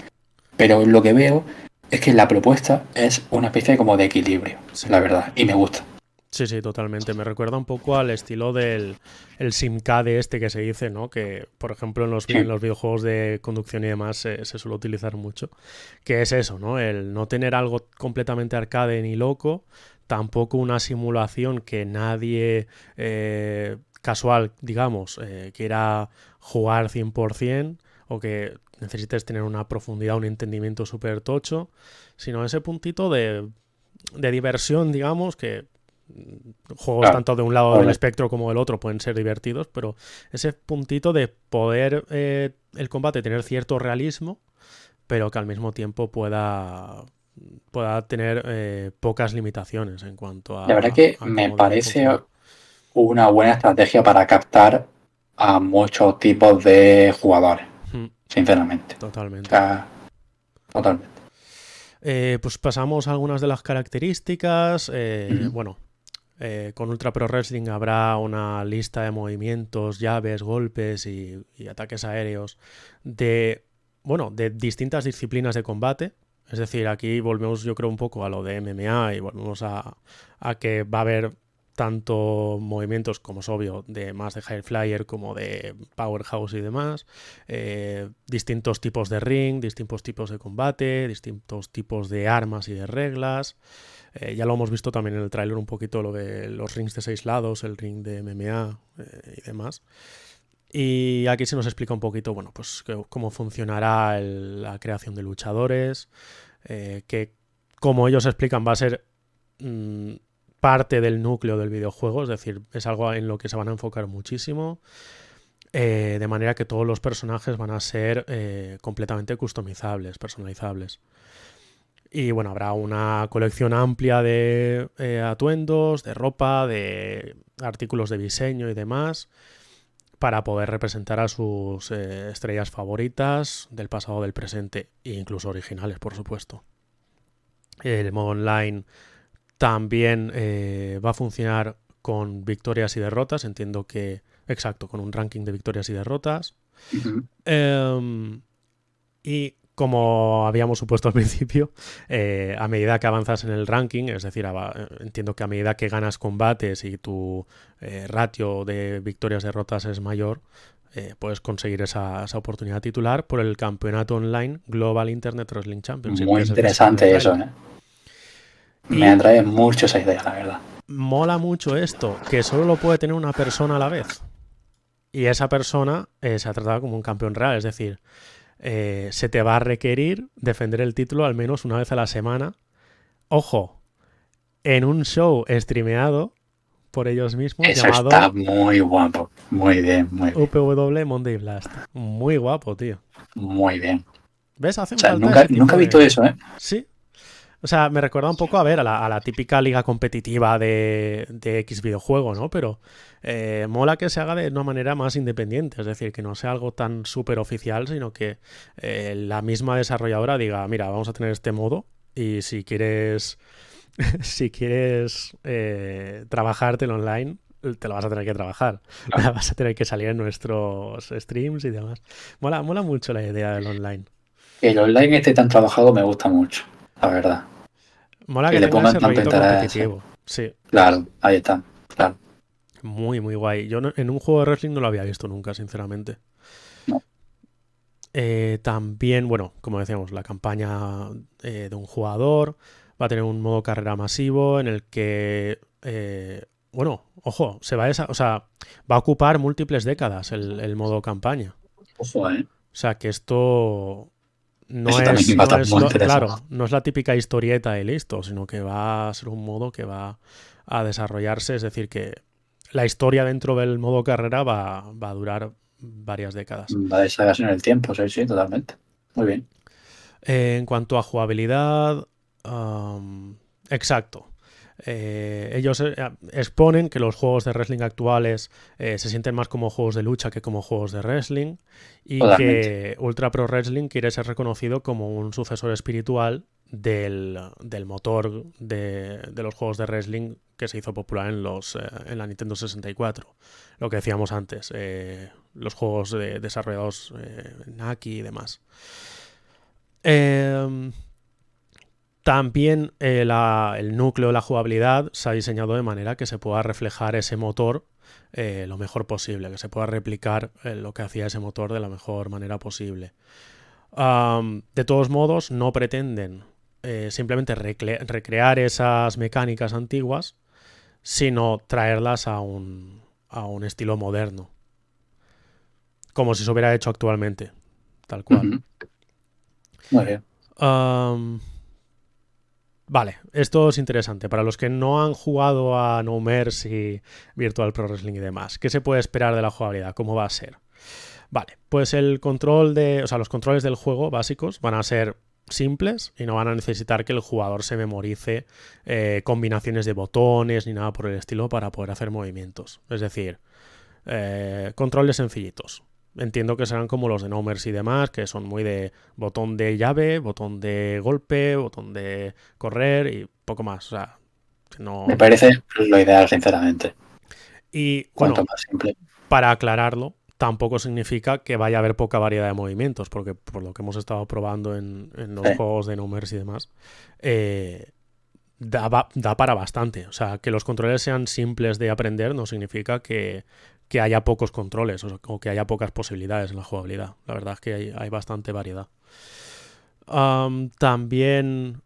[SPEAKER 2] pero lo que veo es que la propuesta es una especie como de equilibrio,
[SPEAKER 1] Sí.
[SPEAKER 2] la verdad, y me gusta.
[SPEAKER 1] Sí, sí, totalmente. Me recuerda un poco al estilo del el simcade este que se dice, ¿no? Que, por ejemplo, en
[SPEAKER 2] Sí,
[SPEAKER 1] los videojuegos de conducción y demás se suele utilizar mucho. Que es eso, ¿no? El no tener algo completamente arcade ni loco, tampoco una simulación que nadie casual, digamos, quiera jugar 100% o que necesites tener una profundidad, un entendimiento súper tocho, sino ese puntito de diversión, digamos, que juegos
[SPEAKER 2] Claro,
[SPEAKER 1] tanto de un lado del
[SPEAKER 2] correcto.
[SPEAKER 1] espectro como del otro pueden ser divertidos, pero ese puntito de poder el combate tener cierto realismo, pero que al mismo tiempo pueda tener pocas limitaciones en cuanto
[SPEAKER 2] La verdad que
[SPEAKER 1] a
[SPEAKER 2] me
[SPEAKER 1] cómo debe
[SPEAKER 2] parece
[SPEAKER 1] funcionar.
[SPEAKER 2] una buena estrategia para captar a muchos tipos de jugadores,
[SPEAKER 1] Mm,
[SPEAKER 2] sinceramente. O
[SPEAKER 1] totalmente.
[SPEAKER 2] sea, totalmente.
[SPEAKER 1] Pues pasamos a algunas de las características.
[SPEAKER 2] Ujú.
[SPEAKER 1] Bueno, con Ultra Pro Wrestling habrá una lista de movimientos, llaves, golpes y ataques aéreos de, bueno, de distintas disciplinas de combate. Es decir, aquí volvemos yo creo un poco a lo de MMA y volvemos a que va a haber tanto movimientos, como es obvio, de más de High Flyer como de Powerhouse y demás, distintos tipos de ring, distintos tipos de combate, distintos tipos de armas y de reglas. Ya lo hemos visto también en el tráiler un poquito lo de los rings de 6 lados, el ring de MMA y demás. Y aquí se nos explica un poquito, bueno, pues cómo funcionará la creación de luchadores, que como ellos explican va a ser mmm, parte del núcleo del videojuego, es decir, es algo en lo que se van a enfocar muchísimo, de manera que todos los personajes van a ser completamente customizables, personalizables. Y bueno, habrá una colección amplia de atuendos, de ropa, de artículos de diseño y demás para poder representar a sus estrellas favoritas del pasado, del presente e incluso originales, por supuesto. El modo online también va a funcionar con victorias y derrotas. Entiendo que, exacto, con un ranking de victorias y derrotas.
[SPEAKER 2] Ujú.
[SPEAKER 1] Y como habíamos supuesto al principio, a medida que avanzas en el ranking, es decir, entiendo que a medida que ganas combates y tu ratio de victorias-derrotas es mayor, puedes conseguir esa oportunidad titular por el campeonato online Global Internet Wrestling Championship, que
[SPEAKER 2] Muy
[SPEAKER 1] es el que se ve en el
[SPEAKER 2] interesante eso,
[SPEAKER 1] tráiler.
[SPEAKER 2] ¿eh? Me
[SPEAKER 1] Y
[SPEAKER 2] atrae mucho esa idea, la verdad.
[SPEAKER 1] mola mucho esto, que solo lo puede tener una persona a la vez. Y esa persona se ha tratado como un campeón real, es decir, se te va a requerir defender el título al menos una vez a la semana. Ojo, en un show streameado por ellos mismos
[SPEAKER 2] Eso está
[SPEAKER 1] llamado
[SPEAKER 2] muy guapo. Muy bien, muy bien.
[SPEAKER 1] UPW Monday Blast. Muy guapo, tío.
[SPEAKER 2] Muy bien.
[SPEAKER 1] ¿Ves?
[SPEAKER 2] O
[SPEAKER 1] Hacen
[SPEAKER 2] sea,
[SPEAKER 1] falta
[SPEAKER 2] nunca,
[SPEAKER 1] ese
[SPEAKER 2] nunca
[SPEAKER 1] tipo
[SPEAKER 2] he visto
[SPEAKER 1] de...
[SPEAKER 2] eso, ¿eh?
[SPEAKER 1] Sí. O sea, me recuerda un poco a ver a la típica liga competitiva de X videojuego, ¿no? Pero mola que se haga de una manera más independiente, es decir, que no sea algo tan súper oficial, sino que la misma desarrolladora diga, mira, vamos a tener este modo y si quieres, si quieres trabajártelo online, te lo vas a tener que trabajar.
[SPEAKER 2] Claro.
[SPEAKER 1] Vas a tener que salir en nuestros streams y demás. Mola mucho la idea del online.
[SPEAKER 2] Que el online esté tan trabajado me gusta mucho, la verdad.
[SPEAKER 1] Mola
[SPEAKER 2] Que
[SPEAKER 1] que
[SPEAKER 2] le
[SPEAKER 1] tenga
[SPEAKER 2] pongan
[SPEAKER 1] ese
[SPEAKER 2] tanto
[SPEAKER 1] rollito
[SPEAKER 2] interés.
[SPEAKER 1] competitivo. Sí,
[SPEAKER 2] Claro, ahí está. Claro.
[SPEAKER 1] muy, muy guay. Yo en un juego de wrestling no lo había visto nunca, sinceramente.
[SPEAKER 2] No.
[SPEAKER 1] También, bueno, como decíamos, la campaña de un jugador va a tener un modo carrera masivo en el que, bueno, ojo, o sea, va a ocupar múltiples décadas el modo campaña.
[SPEAKER 2] Ojo, ¿eh?
[SPEAKER 1] O sea, que esto
[SPEAKER 2] Eso también va a
[SPEAKER 1] no
[SPEAKER 2] estar
[SPEAKER 1] es
[SPEAKER 2] muy interesante.
[SPEAKER 1] claro, no es la típica historieta y listo, sino que va a ser un modo que va a desarrollarse, es decir, que la historia dentro del modo carrera va a durar varias décadas.
[SPEAKER 2] Va a deshacerse en el tiempo, sí, sí, totalmente. Muy bien.
[SPEAKER 1] En cuanto a jugabilidad, exacto. Ellos exponen que los juegos de wrestling actuales se sienten más como juegos de lucha que como juegos de wrestling y
[SPEAKER 2] Totalmente.
[SPEAKER 1] que Ultra Pro Wrestling quiere ser reconocido como un sucesor espiritual del motor de los juegos de wrestling que se hizo popular en la Nintendo 64. Lo que decíamos antes, los juegos desarrollados en Aki y demás. Eh, También el núcleo de la jugabilidad se ha diseñado de manera que se pueda reflejar ese motor lo mejor posible, que se pueda replicar lo que hacía ese motor de la mejor manera posible. De todos modos, no pretenden simplemente recrear esas mecánicas antiguas, sino traerlas a un estilo moderno, como si se hubiera hecho actualmente. tal cual.
[SPEAKER 2] Muy bien.
[SPEAKER 1] Vale, esto es interesante. Para los que no han jugado a No Mercy, Virtual Pro Wrestling y demás, ¿qué se puede esperar de la jugabilidad? ¿Cómo va a ser? Vale, pues los controles del juego básicos van a ser simples y no van a necesitar que el jugador se memorice combinaciones de botones ni nada por el estilo para poder hacer movimientos. Es decir, controles sencillitos. Entiendo que serán como los de No Mercy y demás, que son muy de botón de llave, botón de golpe, botón de correr y poco más. O sea, no...
[SPEAKER 2] Me parece lo ideal, sinceramente.
[SPEAKER 1] Y
[SPEAKER 2] Cuanto
[SPEAKER 1] bueno,
[SPEAKER 2] más simple.
[SPEAKER 1] para aclararlo, tampoco significa que vaya a haber poca variedad de movimientos, porque por lo que hemos estado probando en los juegos de No Mercy y demás, da para bastante. O sea, que los controles sean simples de aprender no significa que haya pocos controles o que haya pocas posibilidades en la jugabilidad. La verdad es que hay bastante variedad. También,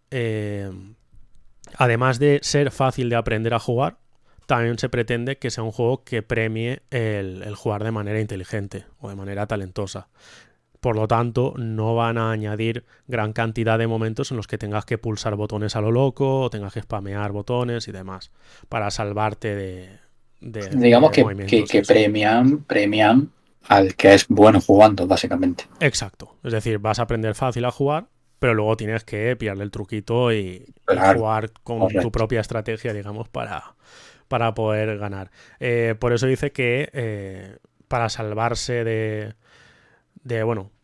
[SPEAKER 1] además de ser fácil de aprender a jugar, también se pretende que sea un juego que premie el jugar de manera inteligente o de manera talentosa. Por lo tanto, no van a añadir gran cantidad de momentos en los que tengas que pulsar botones a lo loco o tengas que spamear botones y demás para salvarte de
[SPEAKER 2] Digamos
[SPEAKER 1] movimientos.
[SPEAKER 2] que premian al que es bueno jugando, básicamente.
[SPEAKER 1] Exacto. Es decir, vas a aprender fácil a jugar, pero luego tienes que pillarle el truquito y jugar con tu propia estrategia, digamos, para poder ganar. Por eso dice que para salvarse de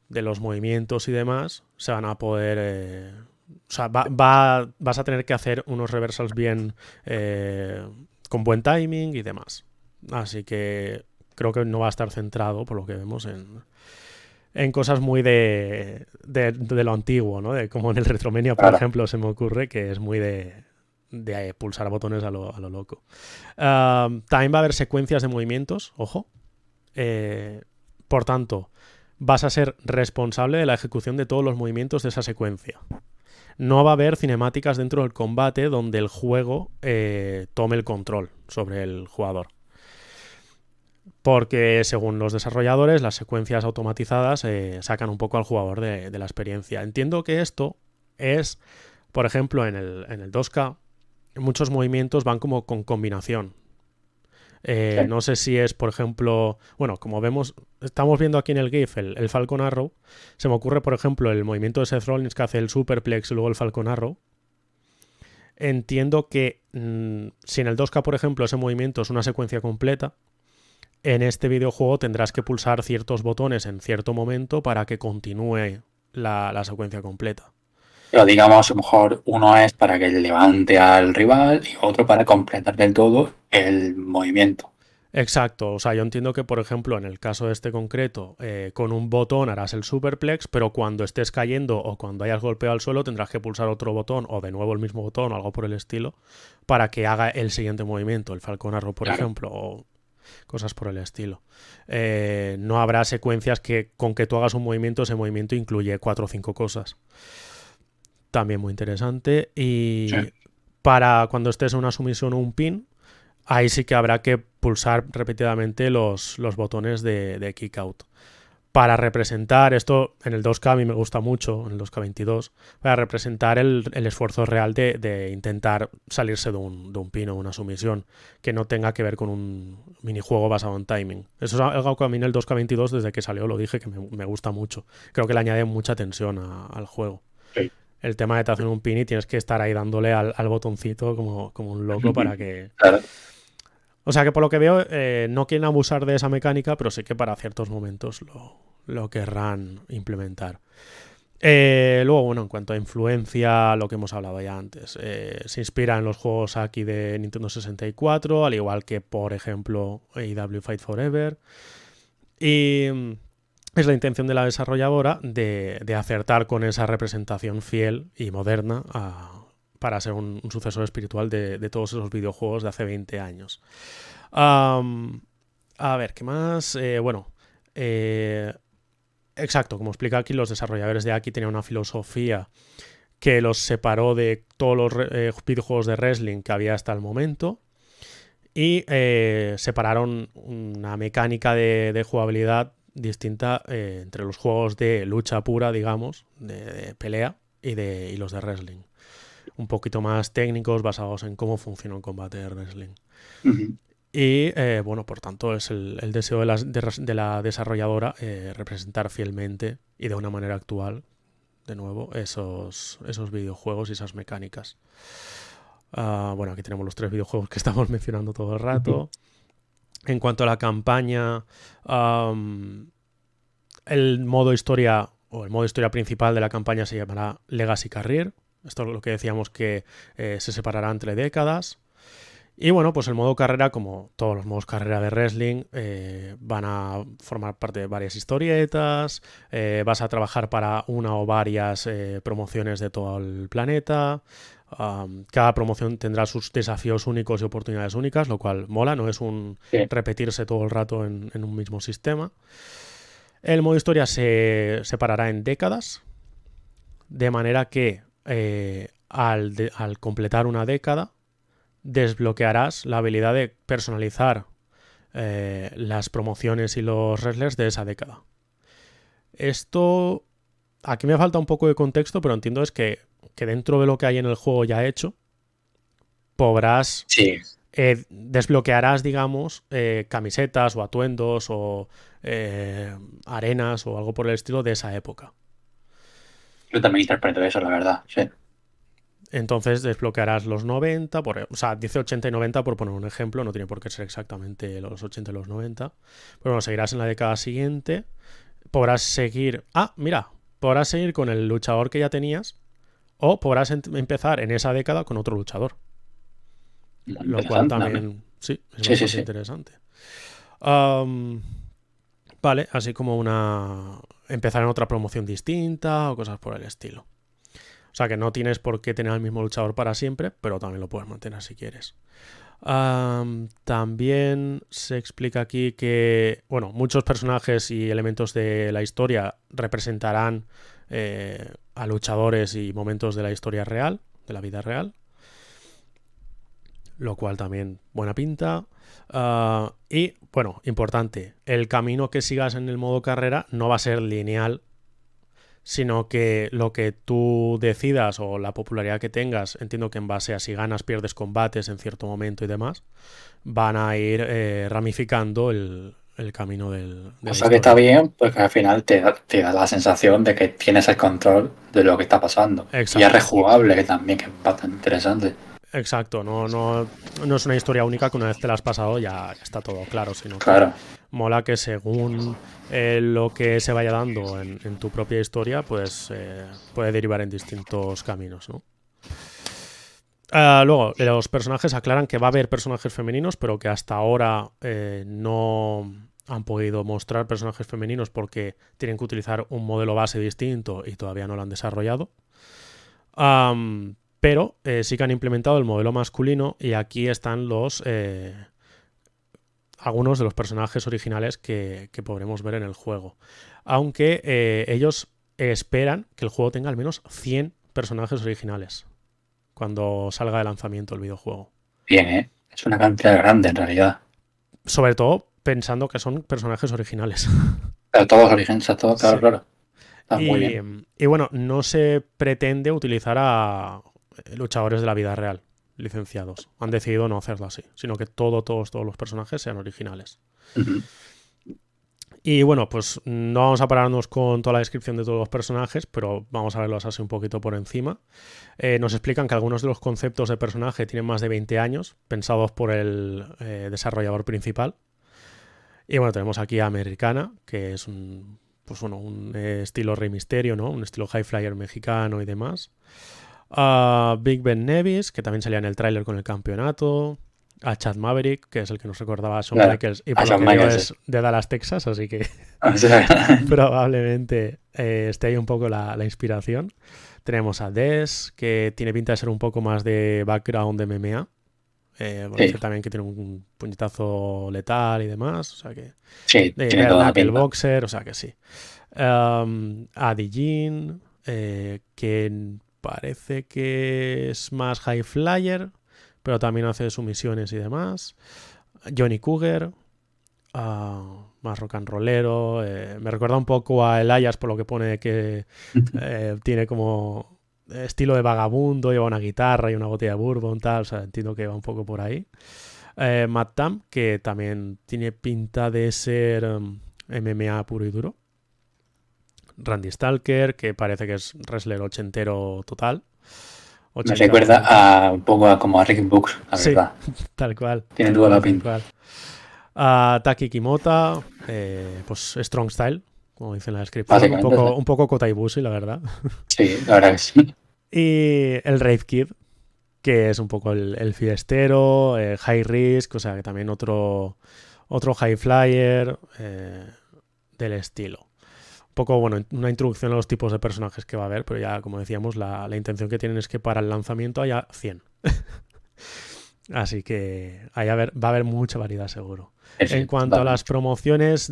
[SPEAKER 1] los movimientos y demás, se van a poder... o sea, vas a tener que hacer unos reversals bien con buen timing y demás. Así que creo que no va a estar centrado, por lo que vemos, en cosas muy de lo antiguo, ¿no? Como en el Retromania, por ejemplo, se me ocurre que es muy de pulsar botones a lo loco. También va a haber secuencias de movimientos, ojo. Por tanto, vas a ser responsable de la ejecución de todos los movimientos de esa secuencia. No va a haber cinemáticas dentro del combate donde el juego tome el control sobre el jugador. Porque según los desarrolladores, las secuencias automatizadas sacan un poco al jugador de la experiencia. Entiendo que esto es, por ejemplo, en el 2K, muchos movimientos van como con combinación. Sí. No sé si es, por ejemplo, bueno, como vemos, estamos viendo aquí en el GIF el Falcon Arrow. Se me ocurre, por ejemplo, el movimiento de Seth Rollins que hace el Superplex y luego el Falcon Arrow. Entiendo que si en el 2K, por ejemplo, ese movimiento es una secuencia completa, en este videojuego tendrás que pulsar ciertos botones en cierto momento para que continúe la secuencia completa.
[SPEAKER 2] Pero digamos, a lo mejor uno es para que levante al rival y otro para completar del todo el movimiento.
[SPEAKER 1] Exacto, o sea, yo entiendo que, por ejemplo, en el caso de este concreto, con un botón harás el superplex, pero cuando estés cayendo o cuando hayas golpeado al suelo tendrás que pulsar otro botón o de nuevo el mismo botón o algo por el estilo para que haga el siguiente movimiento, el Falcon Arrow, por ejemplo, o cosas por el estilo. No habrá secuencias que con que tú hagas un movimiento, ese movimiento incluye 4 o 5 cosas. También muy interesante. Y para cuando estés en una sumisión o un pin, ahí sí que habrá que pulsar repetidamente los botones de kick out. Para representar, esto en el 2K a mí me gusta mucho, en el 2K22, para representar el esfuerzo real de intentar salirse de un pin o una sumisión, que no tenga que ver con un minijuego basado en timing. Eso es algo que a mí en el 2K22, desde que salió, lo dije, que me gusta mucho. Creo que le añade mucha tensión al juego. Sí. El tema de te hacen un pin y tienes que estar ahí dándole al botoncito como un loco para que...
[SPEAKER 2] Claro.
[SPEAKER 1] O sea que por lo que veo no quieren abusar de esa mecánica, pero sí que para ciertos momentos lo querrán implementar. Luego, bueno, en cuanto a influencia, lo que hemos hablado ya antes, se inspira en los juegos aquí de Nintendo 64, al igual que, por ejemplo, AEW Fight Forever. Y es la intención de la desarrolladora de acertar con esa representación fiel y moderna para ser un sucesor espiritual de todos esos videojuegos de hace 20 años. A ver, ¿qué más? Exacto, como explica aquí, los desarrolladores de Aki tenían una filosofía que los separó de todos los videojuegos de wrestling que había hasta el momento y separaron una mecánica de jugabilidad distinta entre los juegos de lucha pura, digamos, de pelea y los de wrestling. Un poquito más técnicos, basados en cómo funciona un combate de wrestling.
[SPEAKER 2] Ujú.
[SPEAKER 1] Y bueno, por tanto, es el deseo de la desarrolladora representar fielmente y de una manera actual, de nuevo, esos videojuegos y esas mecánicas. Bueno, aquí tenemos los 3 videojuegos que estamos mencionando todo el rato. En cuanto a la campaña, el modo historia o el modo historia principal de la campaña se llamará Legacy Career. Esto es lo que decíamos, que se separará entre décadas. Y bueno, pues el modo carrera, como todos los modos carrera de wrestling, van a formar parte de varias historietas, vas a trabajar para una o varias promociones de todo el planeta. Cada promoción tendrá sus desafíos únicos y oportunidades únicas, lo cual mola, no es un
[SPEAKER 2] Sí.
[SPEAKER 1] repetirse todo el rato en un mismo sistema. El modo historia se separará en décadas, de manera que al completar una década desbloquearás la habilidad de personalizar las promociones y los wrestlers de esa década. Esto, aquí me falta un poco de contexto, pero entiendo es que dentro de lo que hay en el juego ya hecho, podrás
[SPEAKER 2] Sí,
[SPEAKER 1] desbloquearás, digamos, camisetas o atuendos o arenas o algo por el estilo de esa época.
[SPEAKER 2] yo también interpreto eso, la verdad. Sí.
[SPEAKER 1] Entonces desbloquearás los 90, o sea, dice 80 y 90 por poner un ejemplo, no tiene por qué ser exactamente los 80 y los 90. Pero bueno, seguirás en la década siguiente, podrás seguir... mira, podrás seguir con el luchador que ya tenías o podrás empezar en esa década con otro luchador. Lo cual
[SPEAKER 2] Interesante también.
[SPEAKER 1] también, sí, es
[SPEAKER 2] Sí, sí,
[SPEAKER 1] bastante
[SPEAKER 2] sí.
[SPEAKER 1] interesante. Vale, así como empezar en otra promoción distinta o cosas por el estilo. O sea que no tienes por qué tener al mismo luchador para siempre, pero también lo puedes mantener si quieres. También se explica aquí que, bueno, muchos personajes y elementos de la historia representarán a luchadores y momentos de la historia real, de la vida real. Lo cual también buena pinta. Y, bueno, importante, el camino que sigas en el modo carrera no va a ser lineal, sino que lo que tú decidas o la popularidad que tengas, entiendo que en base a si ganas, pierdes combates en cierto momento y demás, van a ir ramificando el camino de
[SPEAKER 2] O
[SPEAKER 1] la
[SPEAKER 2] sea que está
[SPEAKER 1] historia.
[SPEAKER 2] bien, porque al final te da la sensación de que tienes el control de lo que está pasando. Y es
[SPEAKER 1] Exacto,
[SPEAKER 2] rejugable, que también que es bastante interesante.
[SPEAKER 1] exacto. No es una historia única que una vez te la has pasado ya está todo claro, sino que
[SPEAKER 2] Claro.
[SPEAKER 1] mola que según lo que se vaya dando en tu propia historia, pues puede derivar en distintos caminos, ¿no? Luego, los personajes aclaran que va a haber personajes femeninos, pero que hasta ahora no han podido mostrar personajes femeninos porque tienen que utilizar un modelo base distinto y todavía no lo han desarrollado. Pero sí que han implementado el modelo masculino y aquí están algunos de los personajes originales que podremos ver en el juego. Aunque ellos esperan que el juego tenga al menos 100 personajes originales cuando salga de lanzamiento el videojuego.
[SPEAKER 2] Bien, ¿eh? Es una cantidad grande en realidad.
[SPEAKER 1] Sobre todo pensando que son personajes originales.
[SPEAKER 2] Pero todos orígenes, todo, claro,
[SPEAKER 1] Sí.
[SPEAKER 2] claro. Está muy
[SPEAKER 1] Y,
[SPEAKER 2] bien.
[SPEAKER 1] y bueno, no se pretende utilizar a luchadores de la vida real licenciados. Han decidido no hacerlo así, sino que todos los personajes sean originales.
[SPEAKER 2] Ujú.
[SPEAKER 1] Y bueno, pues no vamos a pararnos con toda la descripción de todos los personajes, pero vamos a verlos así un poquito por encima. Nos explican que algunos de los conceptos de personaje tienen más de 20 años, pensados por el desarrollador principal. Y bueno, tenemos aquí a Americana, que es un estilo Rey Misterio, ¿no? Un estilo High Flyer mexicano y demás. A Big Ben Nevis, que también salía en el tráiler con el campeonato. A Chad Maverick, que es el que nos recordaba a Shawn
[SPEAKER 2] Claro.
[SPEAKER 1] Michaels, y
[SPEAKER 2] A
[SPEAKER 1] por lo
[SPEAKER 2] Shawn
[SPEAKER 1] que veo
[SPEAKER 2] Michaels, sí.
[SPEAKER 1] es de Dallas, Texas, así que
[SPEAKER 2] O sea,
[SPEAKER 1] probablemente esté ahí un poco la inspiración. Tenemos a Des, que tiene pinta de ser un poco más de background de MMA. Bueno,
[SPEAKER 2] sí,
[SPEAKER 1] dice también que tiene un puñetazo letal y demás, o sea que...
[SPEAKER 2] sí,
[SPEAKER 1] De
[SPEAKER 2] tiene
[SPEAKER 1] Bare
[SPEAKER 2] toda la
[SPEAKER 1] Knuckle
[SPEAKER 2] pinta.
[SPEAKER 1] Boxer, o sea que sí. A Dijin, que parece que es más High Flyer, pero también hace sumisiones y demás. Johnny Cougar. más rock and rollero. Me recuerda un poco a Elias por lo que pone que tiene como estilo de vagabundo, lleva una guitarra y una botella de bourbon, tal. O sea, entiendo que va un poco por ahí. Mad Tam, que también tiene pinta de ser MMA puro y duro. Randy Stalker, que parece que es wrestler ochentero total.
[SPEAKER 2] Me recuerda un poco como a Rick Books, la
[SPEAKER 1] sí,
[SPEAKER 2] verdad.
[SPEAKER 1] Tal cual.
[SPEAKER 2] Tiene toda la pinta.
[SPEAKER 1] Taki Kimota, pues Strong Style, como dice en la descripción. Un poco Kota Ibushi, la verdad.
[SPEAKER 2] Sí, la verdad que sí.
[SPEAKER 1] Y el Rave Kid, que es un poco el fiestero, High Risk, o sea, que también otro High Flyer del estilo. Un poco, bueno, una introducción a los tipos de personajes que va a haber, pero ya, como decíamos, la intención que tienen es que para el lanzamiento haya 100. Así que va a haber mucha variedad seguro. En cuanto a las promociones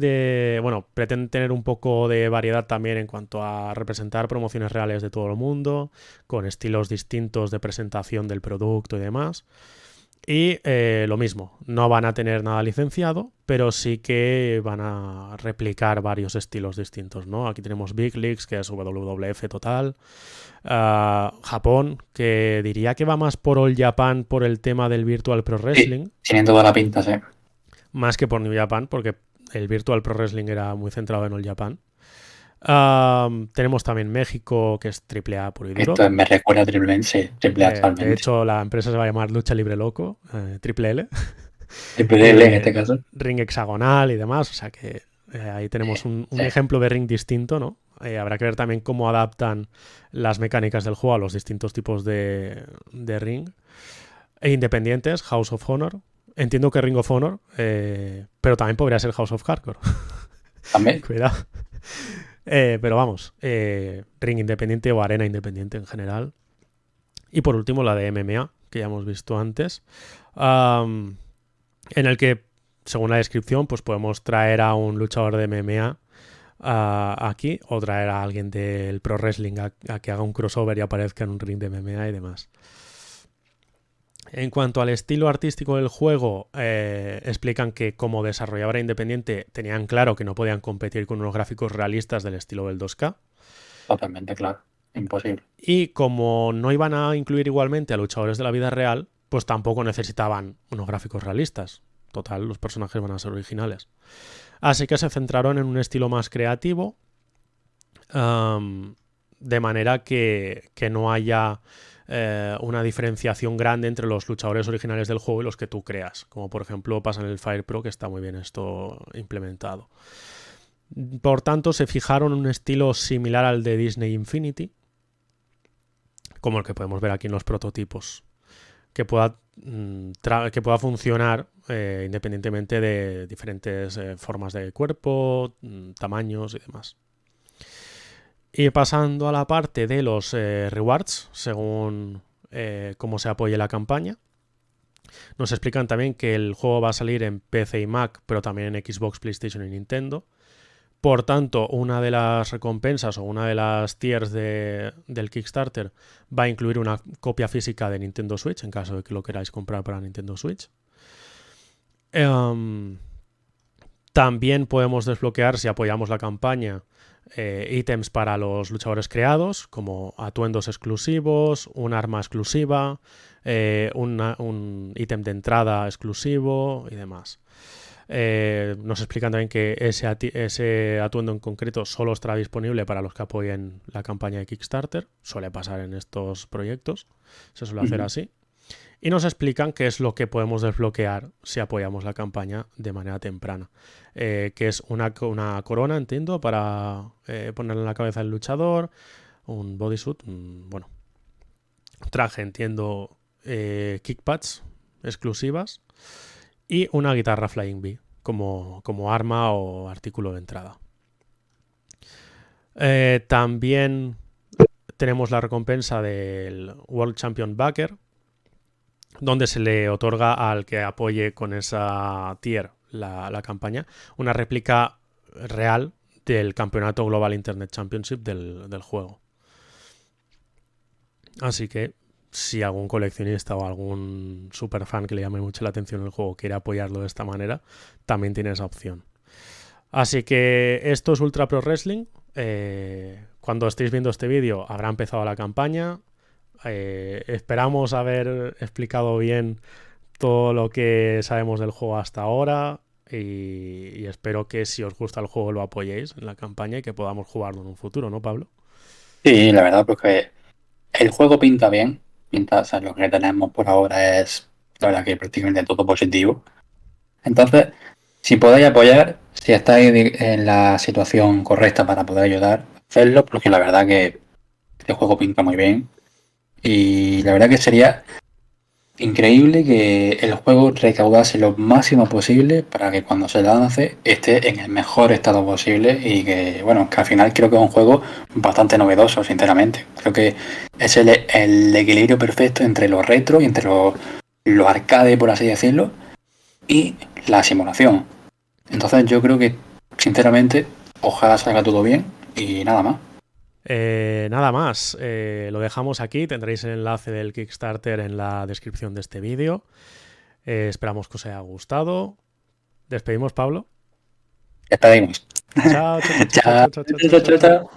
[SPEAKER 1] bueno, pretenden tener un poco de variedad también en cuanto a representar promociones reales de todo el mundo, con estilos distintos de presentación del producto y demás. Y lo mismo, no van a tener nada licenciado, pero sí que van a replicar varios estilos distintos, ¿no? Aquí tenemos Big Leagues, que es WWF total. Japón, que diría que va más por All Japan por el tema del Virtual Pro Wrestling.
[SPEAKER 2] Sí, tienen toda la pinta, sí.
[SPEAKER 1] Más que por New Japan, porque el Virtual Pro Wrestling era muy centrado en All Japan. Tenemos también México, que es AAA puro y duro.
[SPEAKER 2] Esto me recuerda a Triple L, sí, Triple A totalmente.
[SPEAKER 1] De hecho, la empresa se va a llamar Lucha Libre Loco, Triple L.
[SPEAKER 2] Triple L en este caso.
[SPEAKER 1] Ring hexagonal y demás, o sea que ahí tenemos un ejemplo de ring distinto, ¿no? Habrá que ver también cómo adaptan las mecánicas del juego a los distintos tipos de ring. E independientes, House of Honor. Entiendo que Ring of Honor, pero también podría ser House of Hardcore.
[SPEAKER 2] También.
[SPEAKER 1] Cuidado. Pero vamos, ring independiente o arena independiente en general. Y por último la de MMA, que ya hemos visto antes, en el que, según la descripción, pues podemos traer a un luchador de MMA aquí, o traer a alguien del pro wrestling a que haga un crossover y aparezca en un ring de MMA y demás. En cuanto al estilo artístico del juego, explican que como desarrolladora independiente tenían claro que no podían competir con unos gráficos realistas del estilo del 2K.
[SPEAKER 2] Totalmente claro, imposible.
[SPEAKER 1] Y como no iban a incluir igualmente a luchadores de la vida real, pues tampoco necesitaban unos gráficos realistas. Total, los personajes van a ser originales. Así que se centraron en un estilo más creativo, de manera que no haya una diferenciación grande entre los luchadores originales del juego y los que tú creas, como por ejemplo pasa en el Fire Pro, que está muy bien esto implementado. Por tanto, se fijaron en un estilo similar al de Disney Infinity, como el que podemos ver aquí en los prototipos, que pueda funcionar independientemente de diferentes formas de cuerpo, tamaños y demás. Y pasando a la parte de los rewards, según cómo se apoye la campaña, nos explican también que el juego va a salir en PC y Mac, pero también en Xbox, PlayStation y Nintendo. Por tanto, una de las recompensas o una de las tiers del Kickstarter va a incluir una copia física de Nintendo Switch, en caso de que lo queráis comprar para Nintendo Switch. También podemos desbloquear, si apoyamos la campaña, ítems para los luchadores creados, como atuendos exclusivos, un arma exclusiva, un ítem de entrada exclusivo y demás. Nos explican también que ese atuendo en concreto solo estará disponible para los que apoyen la campaña de Kickstarter. Suele pasar en estos proyectos, se suele hacer así. Y nos explican qué es lo que podemos desbloquear si apoyamos la campaña de manera temprana. Que es una corona, entiendo, para ponerle en la cabeza del luchador, un bodysuit, traje, entiendo, kickpads exclusivas y una guitarra Flying V como arma o artículo de entrada. También tenemos la recompensa del World Champion Backer, donde se le otorga al que apoye con esa tier la campaña una réplica real del campeonato Global Internet Championship del juego. Así que si algún coleccionista o algún superfan que le llame mucho la atención el juego quiere apoyarlo de esta manera, también tiene esa opción. Así que esto es Ultra Pro Wrestling. Cuando estéis viendo este vídeo habrá empezado la campaña. Esperamos haber explicado bien todo lo que sabemos del juego hasta ahora y espero que si os gusta el juego lo apoyéis en la campaña y que podamos jugarlo en un futuro, ¿no, Pablo?
[SPEAKER 2] Sí, la verdad, porque el juego pinta bien. Pinta, o sea, lo que tenemos por ahora es, la verdad, que prácticamente todo positivo. Entonces, si podéis apoyar, si estáis en la situación correcta para poder ayudar, hacedlo, porque la verdad que este juego pinta muy bien. Y la verdad que sería increíble que el juego recaudase lo máximo posible para que cuando se lance esté en el mejor estado posible y que, bueno, que al final creo que es un juego bastante novedoso, sinceramente. Creo que es el equilibrio perfecto entre lo retro y entre lo arcade, por así decirlo, y la simulación. Entonces yo creo que, sinceramente, ojalá salga todo bien y nada más.
[SPEAKER 1] Nada más, lo dejamos aquí, tendréis el enlace del Kickstarter en la descripción de este vídeo. Esperamos que os haya gustado. Despedimos, Pablo.
[SPEAKER 2] Despedimos.
[SPEAKER 1] Chao, chao, chao, chao,
[SPEAKER 2] Chao,
[SPEAKER 1] chao, chao, chao, chao,
[SPEAKER 2] chao,
[SPEAKER 1] chao,
[SPEAKER 2] chao,
[SPEAKER 1] chao.
[SPEAKER 2] chao.